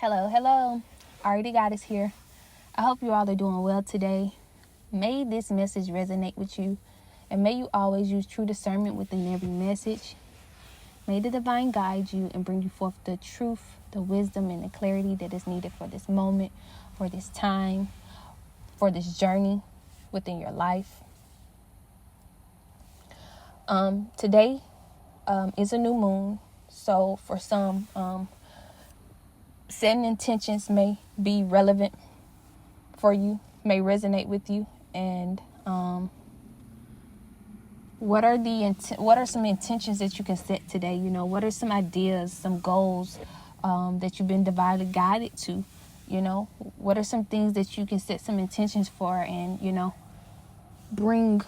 Hello. Already Goddess here. I hope you all are doing well today. May this message resonate with you, and may you always use true discernment within every message. May the divine guide you and bring you forth the truth, the wisdom, and the clarity that is needed for this moment, for this time, for this journey within your life. Today is a new moon, so for some, setting intentions may be relevant for you, may resonate with you. And what are some intentions that you can set today? What are some ideas, some goals that you've been divinely guided to? What are some things that you can set some intentions for and bring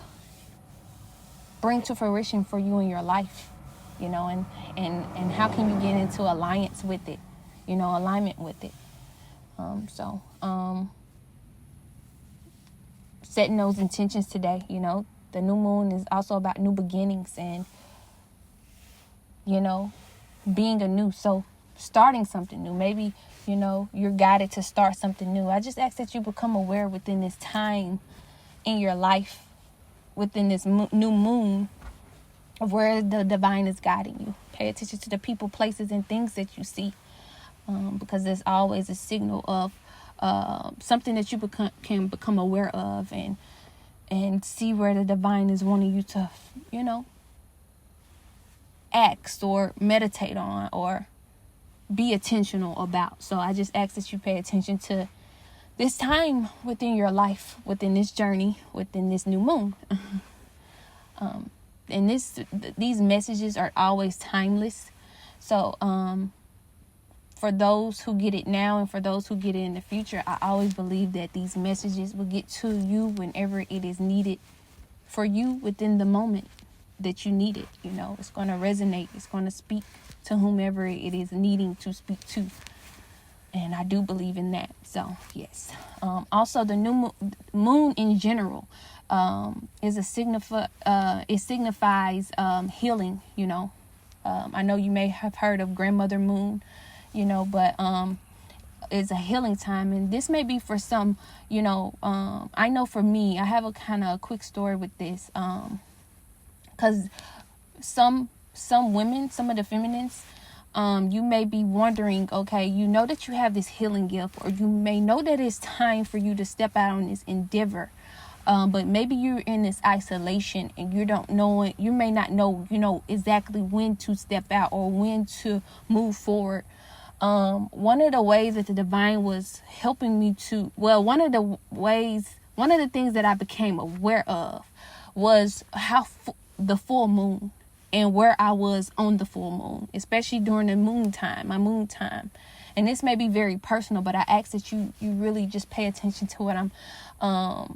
to fruition for you in your life? And how can you get into alignment with it? Setting those intentions today. The new moon is also about new beginnings and being anew. So starting something new. Maybe you're guided to start something new. I just ask that you become aware within this time in your life, within this new moon, of where the divine is guiding you. Pay attention to the people, places, and things that you see, because there's always a signal of something that you can become aware of and see where the divine is wanting you to, act or meditate on or be intentional about. So I just ask that you pay attention to this time within your life, within this journey, within this new moon. And these messages are always timeless. So for those who get it now and for those who get it in the future, I always believe that these messages will get to you whenever it is needed for you within the moment that you need it. It's going to resonate. It's going to speak to whomever it is needing to speak to. And I do believe in that. So, yes. Also, the new moon in general is it signifies healing. I know you may have heard of grandmother moon, but it's a healing time. And this may be for some, I know for me, I have a kind of quick story with this. Because some women, some of the feminines, you may be wondering, okay, that you have this healing gift, or you may know that it's time for you to step out on this endeavor. But maybe you're in this isolation and you don't know it. You may not know, exactly when to step out or when to move forward. One of the ways that the divine was helping me one of the things that I became aware of was how the full moon and where I was on the full moon, especially during my moon time. And this may be very personal, but I ask that you really just pay attention to what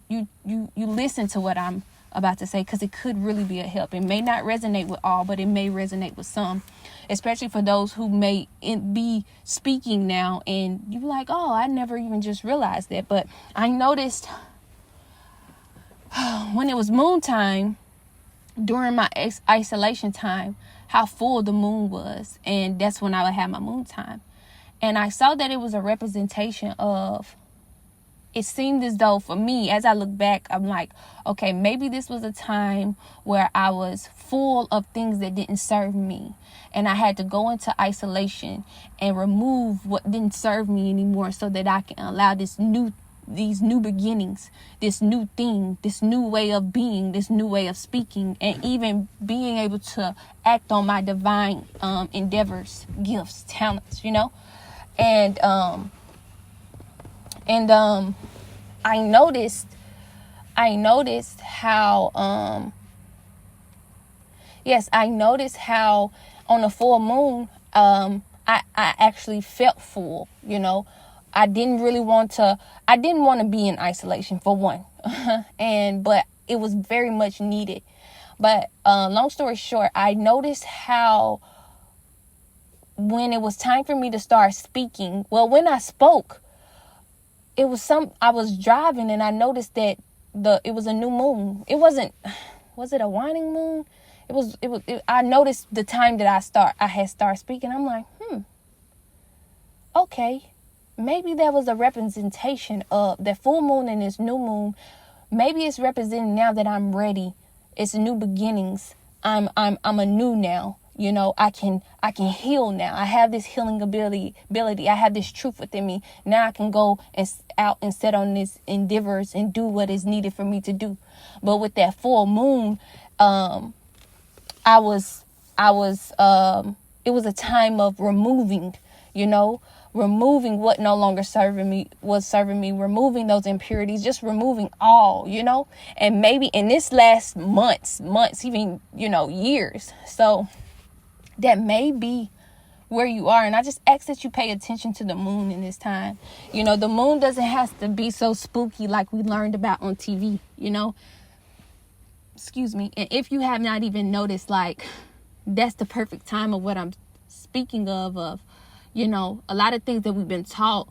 you listen to what I'm about to say, because it could really be a help. It may not resonate with all, but it may resonate with some, especially for those who may be speaking now and you're like, oh, I never even just realized that. But I noticed when it was moon time, during my isolation time, how full the moon was. And that's when I would have my moon time. And I saw that it was a representation of, it seemed as though for me, as I look back, I'm like, okay, maybe this was a time where I was full of things that didn't serve me. And I had to go into isolation and remove what didn't serve me anymore so that I can allow these new beginnings, this new thing, this new way of being, this new way of speaking, and even being able to act on my divine endeavors, gifts, talents, And I noticed how on the full moon I actually felt full. I didn't want to be in isolation, for one. But it was very much needed. But long story short, I noticed how when it was time for me to start speaking, when I spoke, I was driving and I noticed that it was a new moon. Was it a waning moon? I noticed the time that I had started speaking. I'm like, okay. maybe that was a representation of that full moon and this new moon. Maybe it's representing now that I'm ready. It's new beginnings. I'm a new now. You know, I can heal now. I have this healing ability. I have this truth within me. Now I can go out and set on this endeavors and do what is needed for me to do. But with that full moon, it was a time of removing, removing what no longer was serving me, removing those impurities, just removing all, and maybe in this last months, even, years. So that may be where you are. And I just ask that you pay attention to the moon in this time. The moon doesn't have to be so spooky like we learned about on TV, Excuse me. And if you have not even noticed, like, that's the perfect time of what I'm speaking of, a lot of things that we've been taught,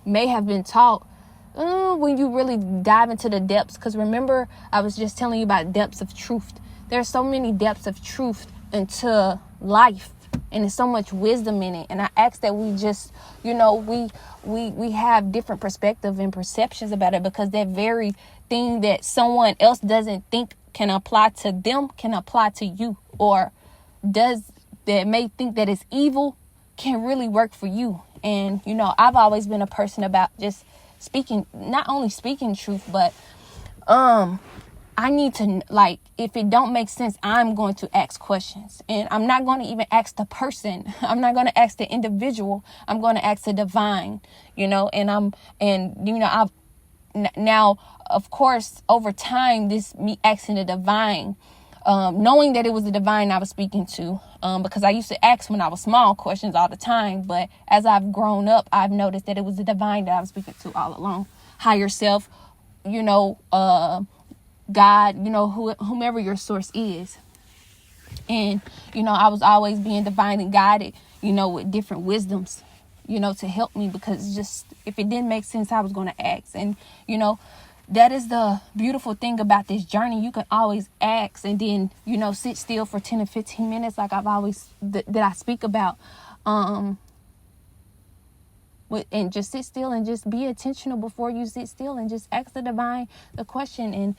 may have been taught when you really dive into the depths. Because remember, I was just telling you about depths of truth. There's so many depths of truth into life, and there's so much wisdom in it. And I ask that we just, we have different perspective and perceptions about it, because that very thing that someone else doesn't think can apply to them can apply to you, or that may think that it's evil can really work for you. And, I've always been a person about just not only speaking truth, but, I need to, like, if it don't make sense, I'm going to ask questions. And I'm not going to even ask the person. I'm not going to ask the individual. I'm going to ask the divine, I've now, of course, over time, this me asking the divine, knowing that it was the divine I was speaking to, because I used to ask when I was small questions all the time. But as I've grown up, I've noticed that it was the divine that I was speaking to all along. Higher self, God, whomever your source is. And, I was always being divinely guided, with different wisdoms, to help me, because just if it didn't make sense, I was going to ask. And, that is the beautiful thing about this journey. You can always ask and then, sit still for 10 or 15 minutes, like I've always that I speak about. And just sit still and just be intentional before you sit still, and just ask the divine the question, and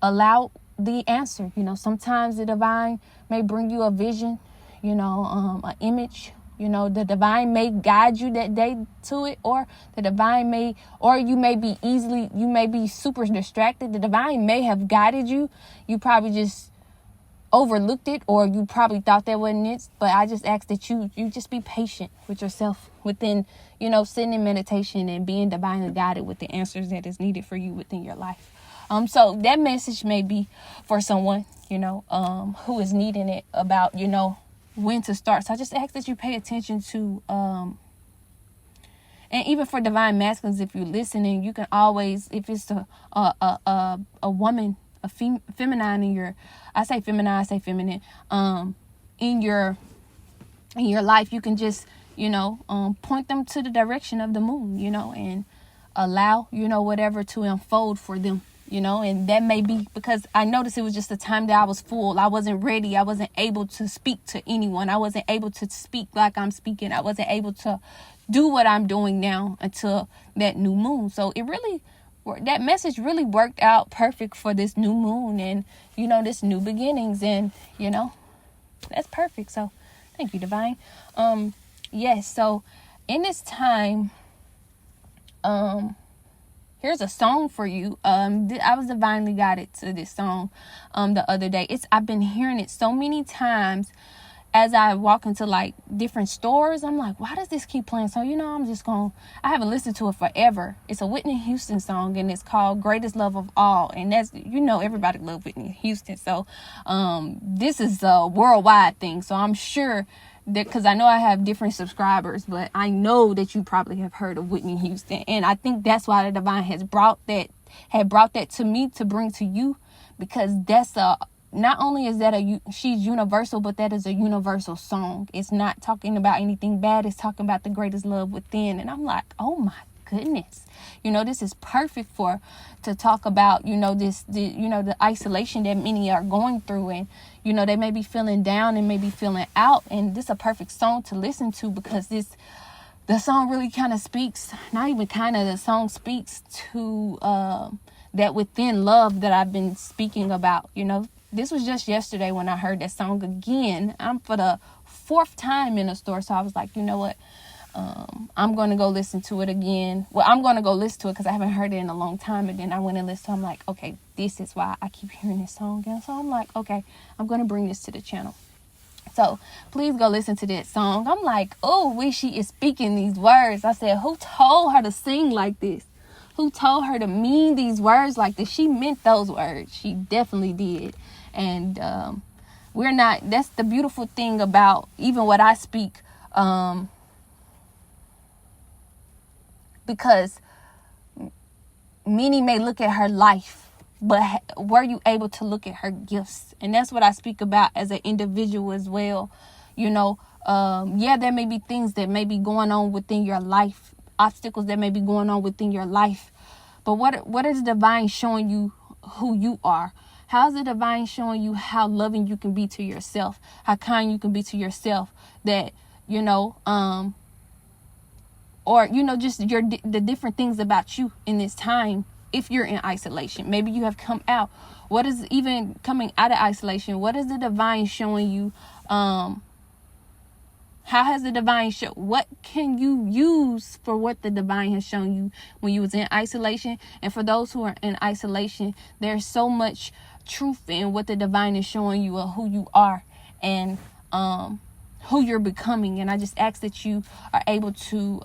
allow the answer. Sometimes the divine may bring you a vision, an image. The divine may guide you that day to it, or the divine you may be super distracted. The divine may have guided you. You probably just overlooked it, or you probably thought that wasn't it. But I just ask that you just be patient with yourself within, sitting in meditation and being divinely guided with the answers that is needed for you within your life. So that message may be for someone, who is needing it about, when to start. So I just ask that you pay attention to, and even for divine masculines, if you're listening, you can always, if it's a woman, feminine in your, I say feminine, in your life, you can just, point them to the direction of the moon, and allow, whatever to unfold for them, and that may be because I noticed it was just a time that I was full. I wasn't ready. I wasn't able to speak to anyone. I wasn't able to speak like I'm speaking. I wasn't able to do what I'm doing now until that new moon. So that message really worked out perfect for this new moon and, this new beginnings. And, that's perfect. So thank you, divine. Yes. So in this time, here's a song for you. I was divinely guided to this song, the other day. I've been hearing it so many times as I walk into like different stores. I'm like, why does this keep playing? So, I haven't listened to it forever. It's a Whitney Houston song, and it's called Greatest Love of All. And that's, everybody loves Whitney Houston. So, this is a worldwide thing. So I'm sure that, because I know I have different subscribers, but I know that you probably have heard of Whitney Houston. And I think that's why the divine had brought that to me to bring to you, because not only is that she's universal, but that is a universal song. It's not talking about anything bad. It's talking about the greatest love within. And I'm like, oh my goodness. This is perfect to talk about, the isolation that many are going through. And, they may be feeling down and may be feeling out. And this is a perfect song to listen to, because the song really kind of speaks, not even kind of, the song speaks to that within love that I've been speaking about. This was just yesterday when I heard that song again. I'm for the 4th time in the store. So I was like, you know what? I'm going to go listen to it again. Well, I'm going to go listen to it because I haven't heard it in a long time. And then I went and listened to it. I'm like, okay, this is why I keep hearing this song again. So I'm like, okay, I'm going to bring this to the channel. So please go listen to that song. I'm like, oh, she is speaking these words. I said, who told her to sing like this? Who told her to mean these words like this? She meant those words. She definitely did. And that's the beautiful thing about even what I speak. Because many may look at her life, but were you able to look at her gifts? And that's what I speak about as an individual as well. There may be things that may be going on within your life, obstacles that may be going on within your life. But what is divine showing you who you are? How is the divine showing you how loving you can be to yourself, how kind you can be to yourself, that, or, just the different things about you in this time. If you're in isolation, maybe you have come out. What is even coming out of isolation? What is the divine showing you? How has the divine show? What can you use for what the divine has shown you when you was in isolation? And for those who are in isolation, there's so much truth in what the divine is showing you of who you are and who you're becoming. And I just ask that you are able to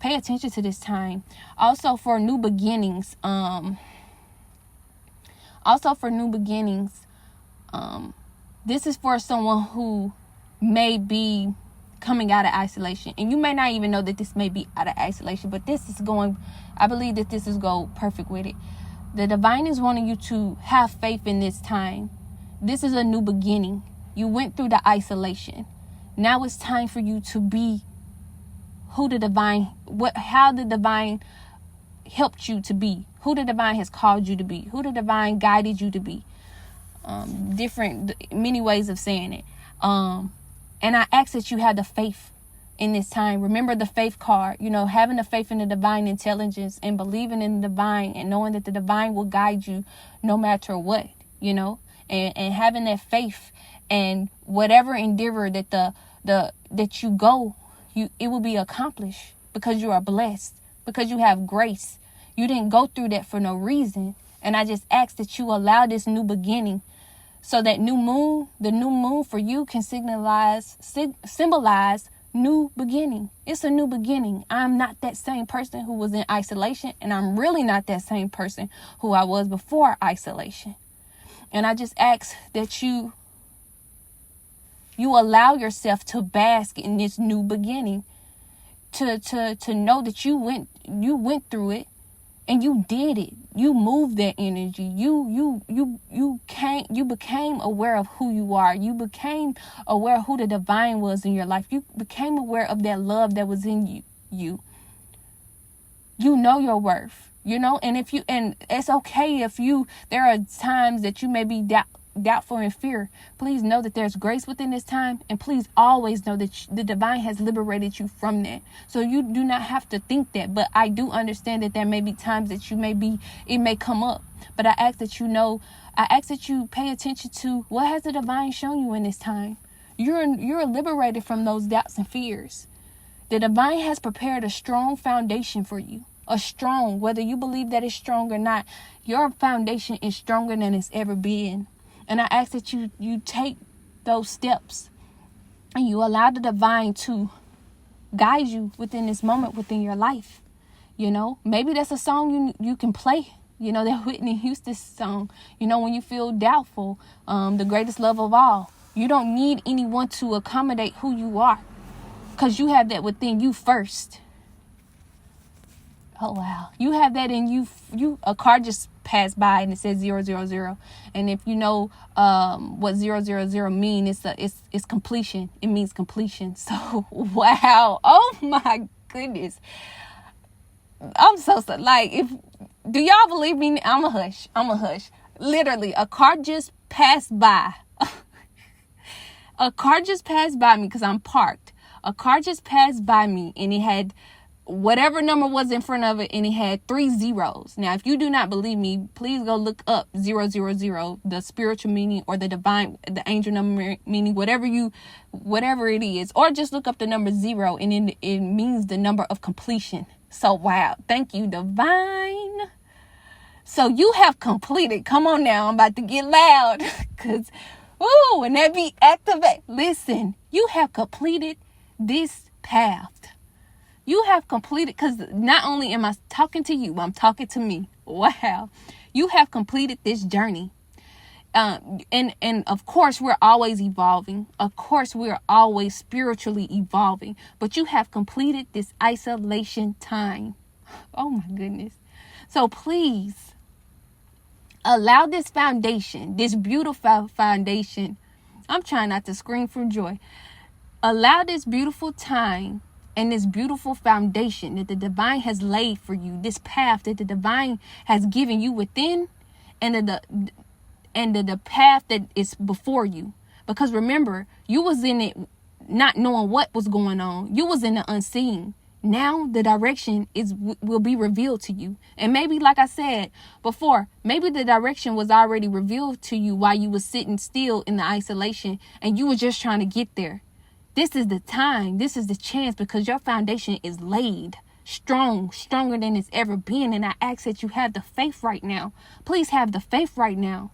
pay attention to this time. Also for new beginnings. This is for someone who may be coming out of isolation. And you may not even know that this may be out of isolation, but I believe that this is go perfect with it. The divine is wanting you to have faith in this time. This is a new beginning. You went through the isolation. Now it's time for you to be how the divine helped you to be, who the divine has called you to be, who the divine guided you to be. Many ways of saying it. And I ask that you have the faith in this time. Remember the faith card, having the faith in the divine intelligence and believing in the divine and knowing that the divine will guide you no matter what, and having that faith, and whatever endeavor that you go, it will be accomplished because you are blessed, because you have grace. You didn't go through that for no reason. And I just ask that you allow this new beginning, so that the new moon for you can symbolize new beginning. It's a new beginning. I'm not that same person who was in isolation, and I'm really not that same person who I was before isolation. And I just ask that you allow yourself to bask in this new beginning, to know that you went through it and you did it. You moved that energy. You became aware of who you are. You became aware of who the divine was in your life. You became aware of that love that was in you. You know your worth, and it's okay if there are times that you may be doubtful and fear. Please know that there's grace within this time, and please always know that the divine has liberated you from that. So you do not have to think that, but I do understand that there may be times that it may come up, but I ask that you pay attention to what has the divine shown you in this time. You're liberated from those doubts and fears. The divine has prepared a strong foundation for you. Whether you believe that it's strong or not, your foundation is stronger than it's ever been. And I ask that you take those steps and you allow the divine to guide you within this moment within your life. Maybe that's a song you can play, that Whitney Houston song, when you feel doubtful, the greatest love of all. You don't need anyone to accommodate who you are, because you have that within you first. Oh, wow. You have that in you. A car just passed by and it says 000. And if you know what 000 means, it's completion. It means completion. So, wow. Oh, my goodness. I'm so sorry. Like, if do y'all believe me? I'm a hush. Literally, a car just passed by. A car just passed by me because I'm parked. A car just passed by me, and it had whatever number was in front of it, and it had 3 zeros. Now, if you do not believe me, please go look up 000, the spiritual meaning, or the divine, the angel number meaning, whatever it is, or just look up the number 0, and it means the number of completion. So, wow. Thank you, divine. So you have completed. Come on now. I'm about to get loud. Because, when that be activate. Listen, you have completed this path. You have completed, because not only am I talking to you, I'm talking to me. Wow. You have completed this journey. And of course, we're always evolving. Of course, we're always spiritually evolving. But you have completed this isolation time. Oh, my goodness. So please allow this foundation, this beautiful foundation. I'm trying not to scream from joy. Allow this beautiful time and this beautiful foundation that the divine has laid for you, this path that the divine has given you within, and the path that is before you. Because remember, you was in it not knowing what was going on. You was in the unseen. Now the direction will be revealed to you. And maybe, like I said before, maybe the direction was already revealed to you while you was sitting still in the isolation and you were just trying to get there. This is the time. This is the chance, because your foundation is laid strong, stronger than it's ever been. And I ask that you have the faith right now. Please have the faith right now.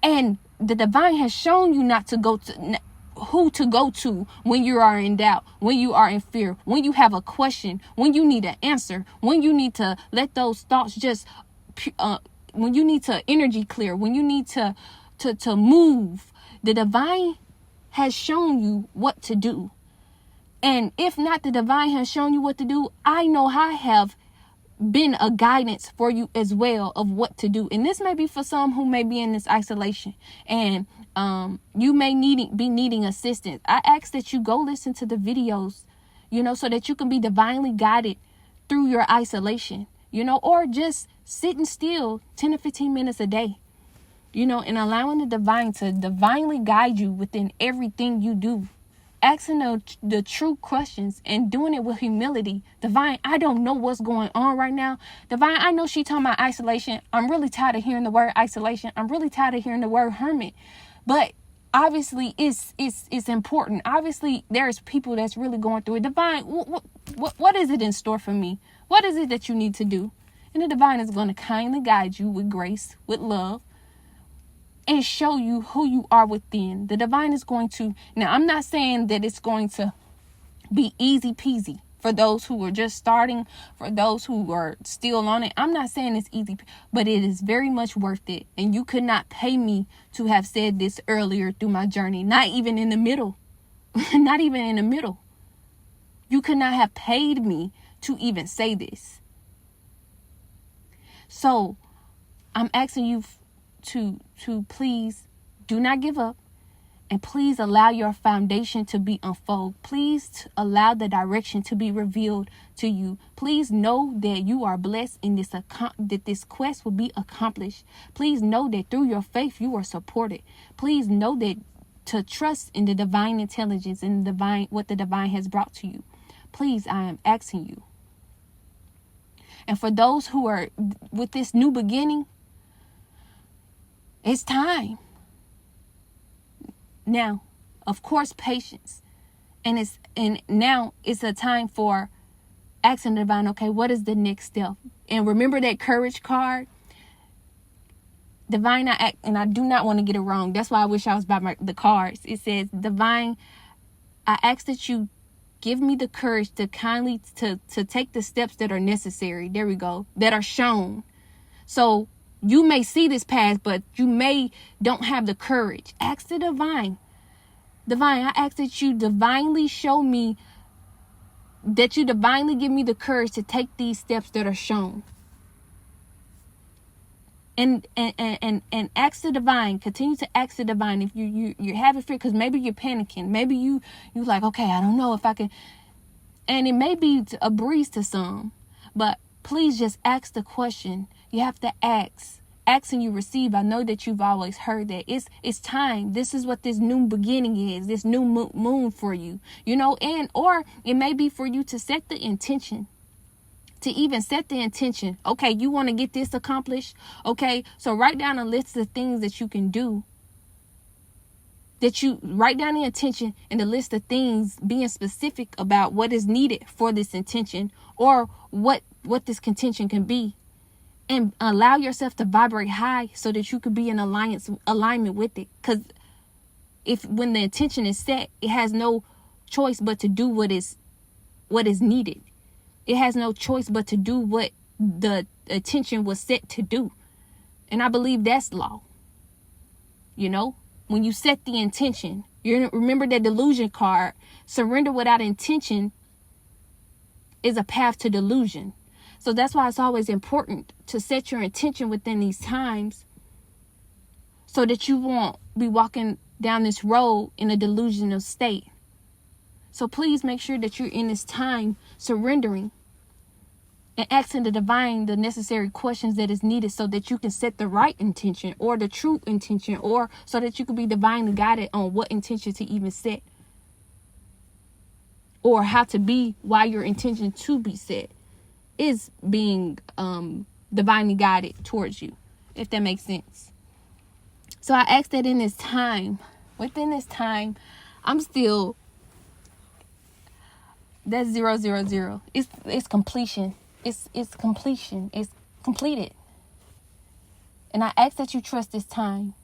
And the divine has shown you not to go to who to go to when you are in doubt, when you are in fear, when you have a question, when you need an answer, when you need to let those thoughts just, when you need to energy clear, when you need to move. The divine has shown you what to do. And if not, the divine has shown you what to do, I know I have been a guidance for you as well of what to do. And this may be for some who may be in this isolation, and you may be needing assistance. I ask that you go listen to the videos, so that you can be divinely guided through your isolation, or just sitting still 10 to 15 minutes a day, and allowing the divine to divinely guide you within everything you do. Asking the true questions and doing it with humility. Divine, I don't know what's going on right now. Divine, I know she talking about isolation. I'm really tired of hearing the word isolation. I'm really tired of hearing the word hermit. But obviously, it's important. Obviously, there's people that's really going through it. Divine, what is it in store for me? What is it that you need to do? And the divine is going to kindly guide you with grace, with love, and show you who you are within. The divine is going to, now I'm not saying that it's going to be easy peasy for those who are just starting, for those who are still on it. I'm not saying it's easy, but it is very much worth it. And you could not pay me to have said this earlier through my journey, not even in the middle, not even in the middle. You could not have paid me to even say this. So I'm asking you to please do not give up, and please allow your foundation to be unfolded. Please allow the direction to be revealed to you. Please know that you are blessed in that this quest will be accomplished. Please know that through your faith you are supported. Please know that to trust in the divine intelligence and what the divine has brought to you. Please, I am asking you. And for those who are with this new beginning, it's time. Now, of course, patience. And now it's a time for asking the divine, okay, what is the next step? And remember that courage card? Divine, and I do not want to get it wrong. That's why I wish I was by the cards. It says, divine, I ask that you give me the courage to kindly to take the steps that are necessary. There we go. That are shown. So you may see this path, but you don't have the courage. Ask the divine. Divine, I ask that you divinely show me, that you divinely give me the courage to take these steps that are shown. And ask the divine. Continue to ask the divine. If you're having fear, because maybe you're panicking. Maybe you like, okay, I don't know if I can. And it may be a breeze to some. But please just ask the question. You have to ask. Ask and you receive. I know that you've always heard that. It's time. This is what this new beginning is. This new moon for you. Or it may be for you to set the intention. To even set the intention. Okay, you want to get this accomplished? Okay, so write down a list of things that you can do. That you write down the intention and the list of things, being specific about what is needed for this intention, or what this contention can be. And allow yourself to vibrate high so that you could be in alignment with it. Because when the intention is set, it has no choice but to do what is needed. It has no choice but to do what the intention was set to do. And I believe that's law. When you set the intention, remember that delusion card. Surrender without intention is a path to delusion. So that's why it's always important to set your intention within these times so that you won't be walking down this road in a delusional state. So please make sure that you're in this time surrendering and asking the divine the necessary questions that is needed so that you can set the right intention or the true intention, or so that you can be divinely guided on what intention to even set or how to be while your intention to be set is being divinely guided towards you, if that makes sense. So I ask that within this time, I'm still, that's 000. It's completion. It's completion. It's completed. And I ask that you trust this time.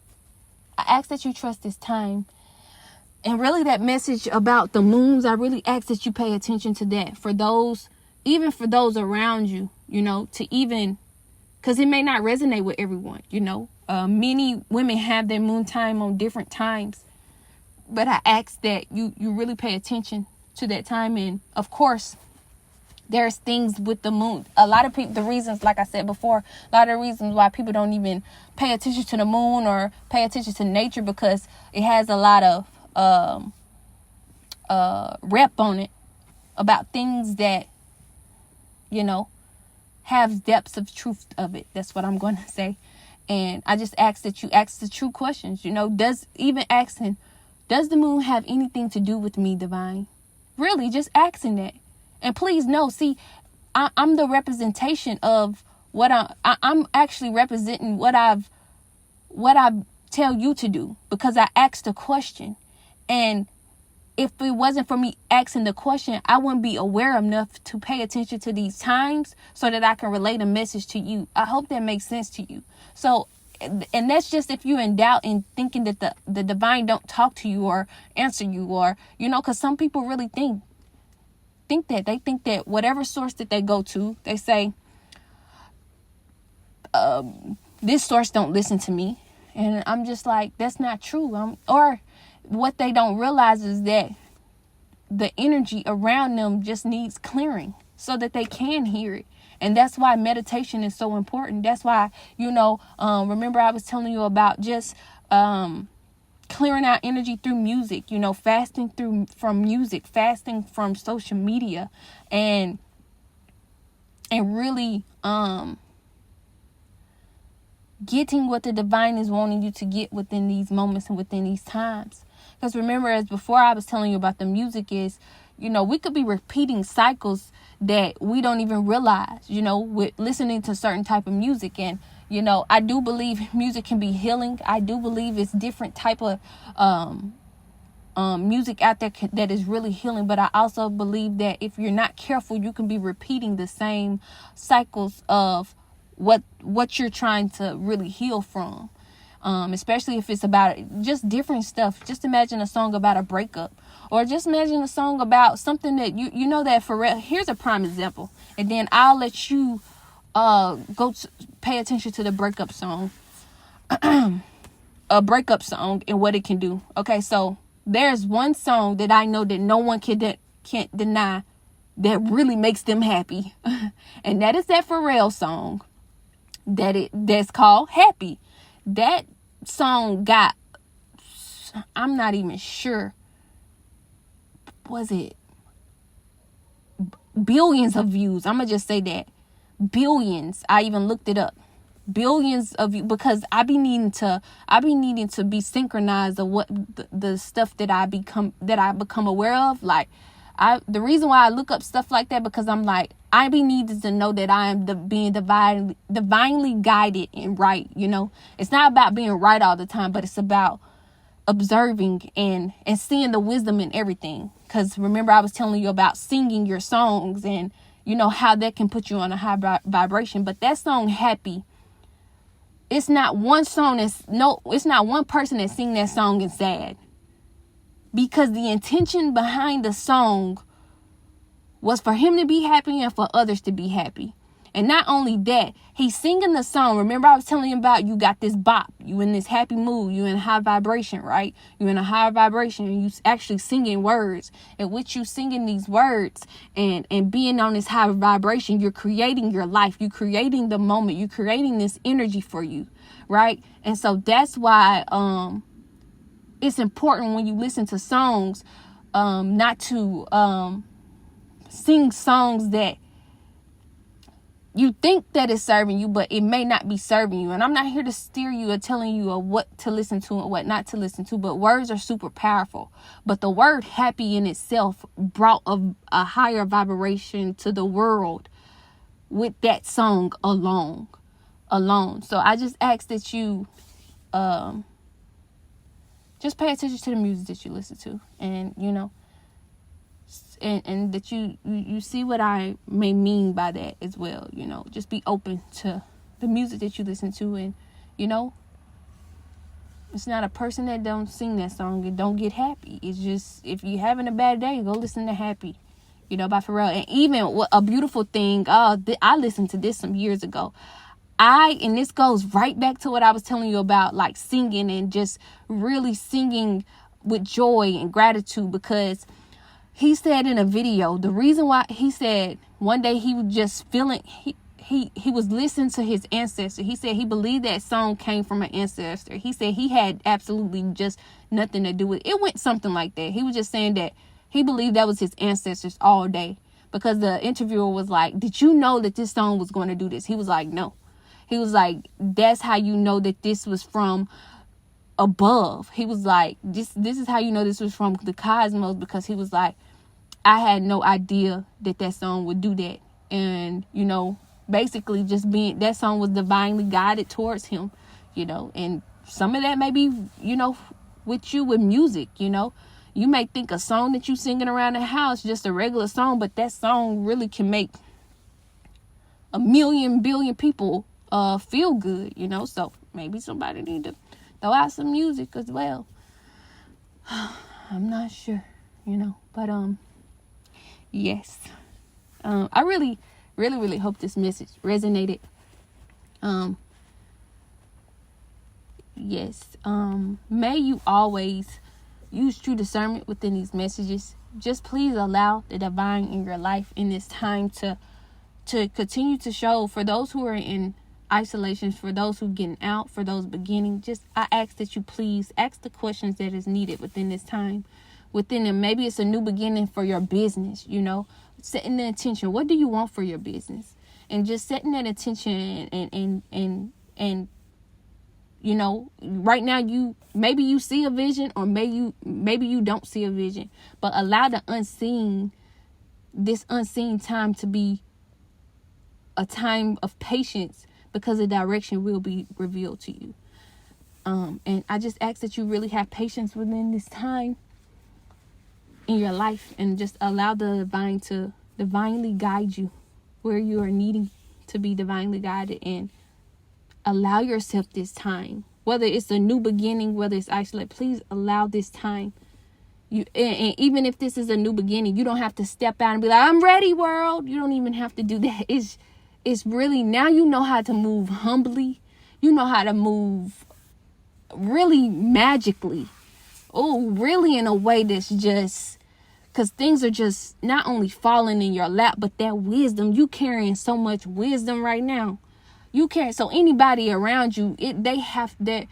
And really that message about the moons, I really ask that you pay attention to that. Even for those around you, to even, because it may not resonate with everyone, many women have their moon time on different times. But I ask that you really pay attention to that time. And of course, there's things with the moon. A lot of people, the reasons, like I said before, a lot of the reasons why people don't even pay attention to the moon or pay attention to nature, because it has a lot of rep on it about things that, have depths of truth of it. That's what I'm going to say. And I just ask that you ask the true questions, does the moon have anything to do with me, divine? Really, just asking that. And please know, I'm the representation of what I'm actually representing what I tell you to do, because I asked the question. And if it wasn't for me asking the question, I wouldn't be aware enough to pay attention to these times so that I can relate a message to you. I hope that makes sense to you. So, and that's just if you're in doubt and thinking that the divine don't talk to you or answer you, or, because some people really think that whatever source that they go to, they say, this source don't listen to me. And I'm just like, that's not true. Or what they don't realize is that the energy around them just needs clearing so that they can hear it. And that's why meditation is so important. That's why, remember I was telling you about just clearing out energy through music, fasting from music, fasting from social media, and really getting what the divine is wanting you to get within these moments and within these times. Because remember, as before I was telling you about the music is, we could be repeating cycles that we don't even realize, with listening to certain type of music. And I do believe music can be healing. I do believe it's different type of music out there that is really healing. But I also believe that if you're not careful, you can be repeating the same cycles of what you're trying to really heal from. Especially if it's about just different stuff. Just imagine a song about a breakup, or just imagine a song about something that that for real. Here's a prime example, and then I'll let you pay attention to the breakup song. A breakup song and what it can do. Okay, so there's one song that I know that no one can't deny that really makes them happy, and that is that Pharrell song that's called Happy. That song got, I'm not even sure, was it billions of views? I'm gonna just say that. billions. I even looked it up. Billions of you, because I be needing to be synchronized of what the stuff that I become aware of. Like, the reason why I look up stuff like that, because I'm like, I be needing to know that I am being divinely guided and right. It's not about being right all the time, but it's about observing and seeing the wisdom in everything. Because remember, I was telling you about singing your songs, and how that can put you on a high vibration. But that song, Happy, it's not one person that sing that song and sad, because the intention behind the song was for him to be happy and for others to be happy. And not only that, he's singing the song. Remember, I was telling you about, you got this bop, you in this happy mood, you in high vibration, right? You in a high vibration, and you actually singing words. And with you singing these words and being on this high vibration, you're creating your life. You're creating the moment. You're creating this energy for you, right? And so that's why it's important when you listen to songs, not to sing songs that you think that it's serving you, but it may not be serving you. And I'm not here to steer you or telling you what to listen to and what not to listen to, but words are super powerful. But the word happy in itself brought a higher vibration to the world with that song alone. So I just ask that you just pay attention to the music that you listen to, and and that you see what I may mean by that as well. Just be open to the music that you listen to. And it's not a person that don't sing that song and don't get happy. It's just, if you're having a bad day, go listen to Happy, by Pharrell. And even a beautiful thing, I listened to this some years ago. And this goes right back to what I was telling you about, like singing and just really singing with joy and gratitude, because he said in a video, the reason why, he said one day he was just feeling, he was listening to his ancestor. He said he believed that song came from an ancestor. He said he had absolutely just nothing to do with it. It went something like that. He was just saying that he believed that was his ancestors all day, because the interviewer was like, did you know that this song was going to do this? He was like, no. He was like, that's how you know that this was from above. He was like, this is how you know this was from the cosmos, because he was like, I had no idea that song would do that. And basically just being, that song was divinely guided towards him, and some of that may be with music. You may think a song that you singing around the house just a regular song, but that song really can make a million billion people feel good. So maybe somebody need to throw out some music as well. I'm not sure, but yes. I really, really, really hope this message resonated. Yes. May you always use true discernment within these messages. Just please allow the divine in your life in this time to continue to show, for those who are in isolation, for those who getting out, for those beginning. Just, I ask that you please ask the questions that is needed within this time. Within them, maybe it's a new beginning for your business, setting the intention. What do you want for your business? And just setting that intention and right now maybe you see a vision, or maybe you don't see a vision, but allow this unseen time to be a time of patience, because the direction will be revealed to you. And I just ask that you really have patience within this time in your life, and just allow the divine to divinely guide you where you are needing to be divinely guided, and allow yourself this time, whether it's a new beginning, whether it's isolated. Please allow this time. And even if this is a new beginning, you don't have to step out and be like, I'm ready, world. You don't even have to do that. It's really, now you know how to move humbly. You know how to move really magically. Oh, really in a way that's just, because things are just not only falling in your lap, but that wisdom. You carrying so much wisdom right now. You carry, so anybody around you, they have that,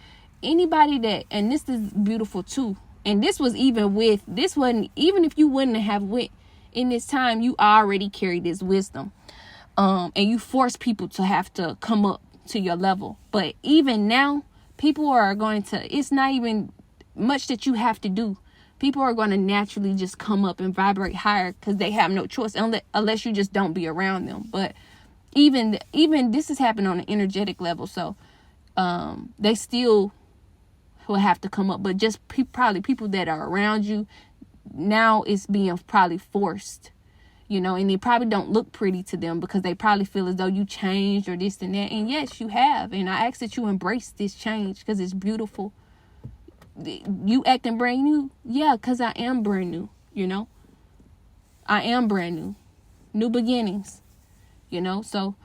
anybody that, and this is beautiful too. And this was even if you wouldn't have went in this time, you already carry this wisdom. And you force people to have to come up to your level. But even now, people are going to, it's not even much that you have to do. People are going to naturally just come up and vibrate higher because they have no choice unless you just don't be around them. But even this has happened on an energetic level. So they still will have to come up. But just probably people that are around you now, it's being probably forced. And they probably don't look pretty to them because they probably feel as though you changed or this and that. And yes, you have. And I ask that you embrace this change because it's beautiful. You acting brand new? Yeah, because I am brand new, I am brand new. New beginnings, So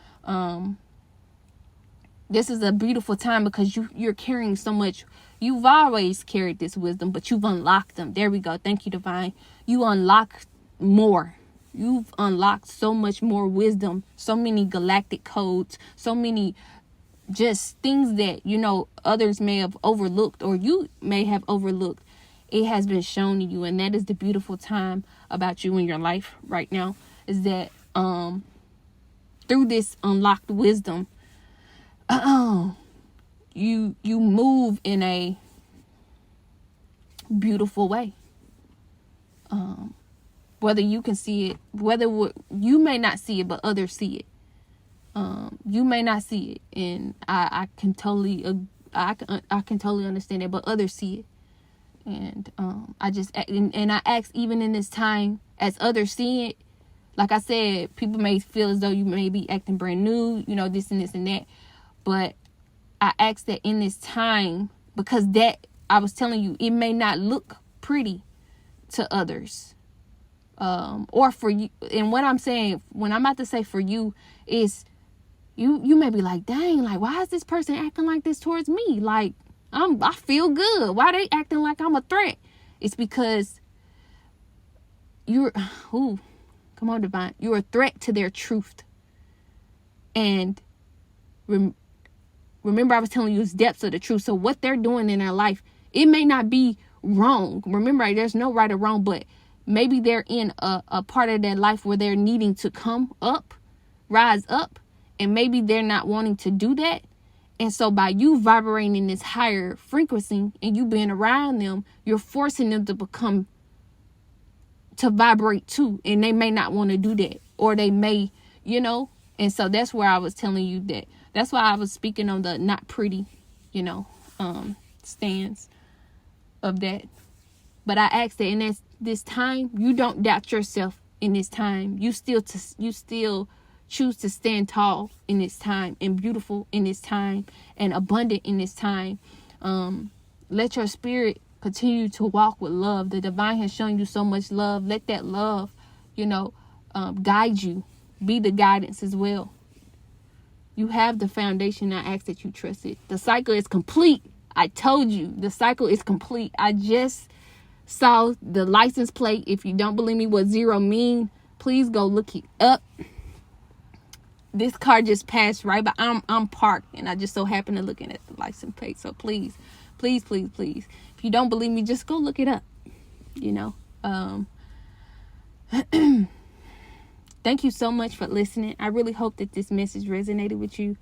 this is a beautiful time because you're carrying so much. You've always carried this wisdom, but you've unlocked them. There we go. Thank you, Divine. You unlock more. You've unlocked so much more wisdom, so many galactic codes, so many just things that, others may have overlooked or you may have overlooked. It has been shown to you. And that is the beautiful time about you in your life right now, is that through this unlocked wisdom, you move in a beautiful way. Whether you can see it, whether you may not see it, but others see it. You may not see it, and I can totally understand it, but others see it. And I ask, even in this time, as others see it, like I said, people may feel as though you may be acting brand new, this and this and that. But I ask that in this time, because that, I was telling you, it may not look pretty to others. Or for you. And what I'm saying, when I'm about to say for you, is you may be like, dang, like, why is this person acting like this towards me? Like, I feel good. Why they acting like I'm a threat? It's because come on, Divine. You're a threat to their truth. And remember, I was telling you it's depths of the truth. So what they're doing in their life, it may not be wrong. Remember, there's no right or wrong, but maybe they're in a part of their life where they're needing to come up, rise up, and maybe they're not wanting to do that. And so by you vibrating in this higher frequency and you being around them, you're forcing them to vibrate too. And they may not want to do that, or they may, and so that's where I was telling you that. That's why I was speaking on the not pretty, stance of that. But I asked that in this time, you don't doubt yourself in this time. You still choose to stand tall in this time, and beautiful in this time, and abundant in this time. Let your spirit continue to walk with love. The divine has shown you so much love. Let that love, guide you. Be the guidance as well. You have the foundation. I ask that you trust it. The cycle is complete. I told you the cycle is complete. I just saw the license plate. If you don't believe me what 0 mean, please go look it up. This car just passed right by. I'm parked, and I just so happened to looking at the license plate. So please, if you don't believe me, just go look it up. Thank you so much for listening. I really hope that this message resonated with you.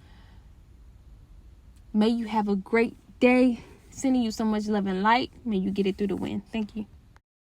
May you have a great day. Sending you so much love and light. May you get it through the wind. Thank you.